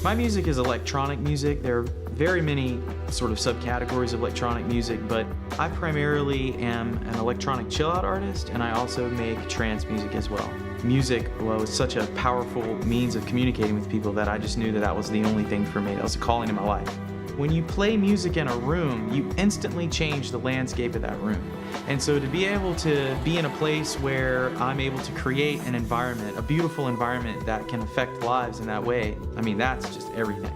My music is electronic music. There are very many sort of subcategories of electronic music, but I primarily am an electronic chill-out artist, and I also make trance music as well. Music was such a powerful means of communicating with people that I just knew that that was the only thing for me. That was a calling in my life. When you play music in a room, you instantly change the landscape of that room. And so to be able to be in a place where I'm able to create an environment, a beautiful environment that can affect lives in that way, I mean, that's just everything.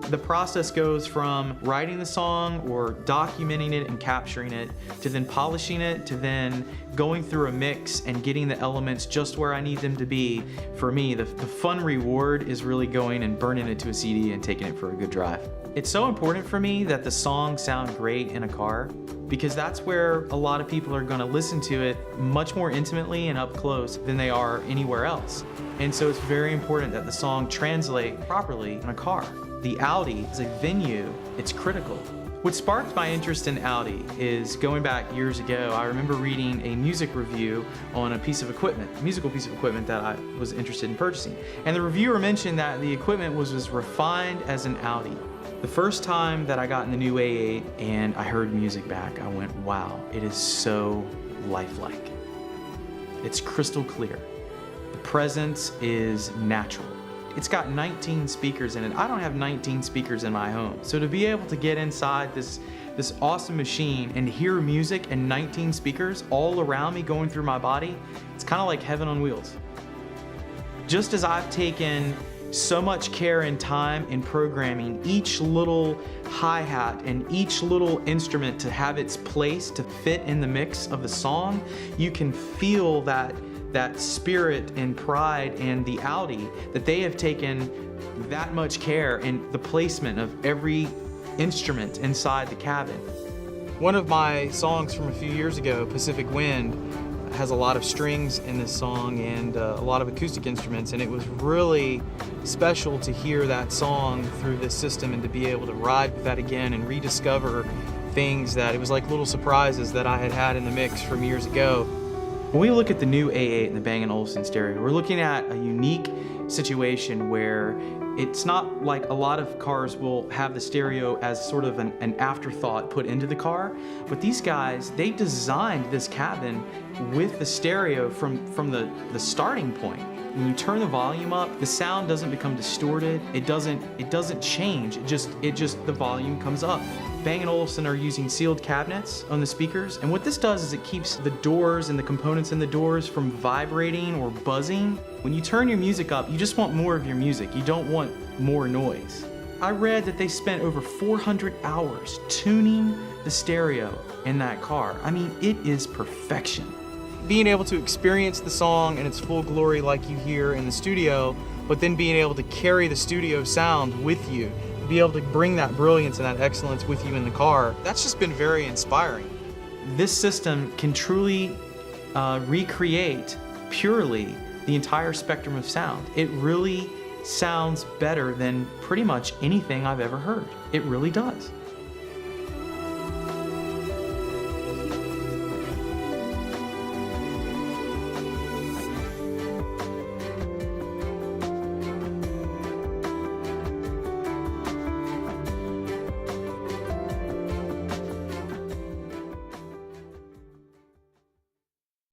The process goes from writing the song or documenting it and capturing it, to then polishing it, to then going through a mix and getting the elements just where I need them to be. For me, the fun reward is really going and burning it to a CD and taking it for a good drive. It's so important for me that the songs sound great in a car, because that's where a lot of people are going to listen to it much more intimately and up close than they are anywhere else. And so it's very important that the song translate properly in a car. The Audi is a venue, it's critical. What sparked my interest in Audi is going back years ago, I remember reading a music review on a piece of equipment, a musical piece of equipment that I was interested in purchasing. And the reviewer mentioned that the equipment was as refined as an Audi. The first time that I got in the new A8 and I heard music back, I went, wow, it is so lifelike. It's crystal clear. The presence is natural. It's got 19 speakers in it. I don't have 19 speakers in my home. So to be able to get inside this awesome machine and hear music and 19 speakers all around me going through my body, it's kind of like heaven on wheels. Just as I've taken so much care and time in programming each little hi-hat and each little instrument to have its place to fit in the mix of the song, you can feel that spirit and pride and the Audi, that they have taken that much care in the placement of every instrument inside the cabin. One of my songs from a few years ago, Pacific Wind, has a lot of strings in this song and a lot of acoustic instruments, and it was really special to hear that song through this system and to be able to ride with that again and rediscover things that it was like little surprises that I had had in the mix from years ago. When we look at the new A8 and the Bang & Olufsen stereo, we're looking at a unique situation where it's not like a lot of cars will have the stereo as sort of an afterthought put into the car, but these guys, they designed this cabin with the stereo from the starting point. When you turn the volume up, the sound doesn't become distorted. It doesn't change. It just the volume comes up. Bang & Olufsen are using sealed cabinets on the speakers, and what this does is it keeps the doors and the components in the doors from vibrating or buzzing. When you turn your music up, you just want more of your music. You don't want more noise. I read that they spent over 400 hours tuning the stereo in that car. I mean, it is perfection. Being able to experience the song in its full glory like you hear in the studio, but then being able to carry the studio sound with you, be able to bring that brilliance and that excellence with you in the car, that's just been very inspiring. This system can truly recreate purely the entire spectrum of sound. It really sounds better than pretty much anything I've ever heard. It really does.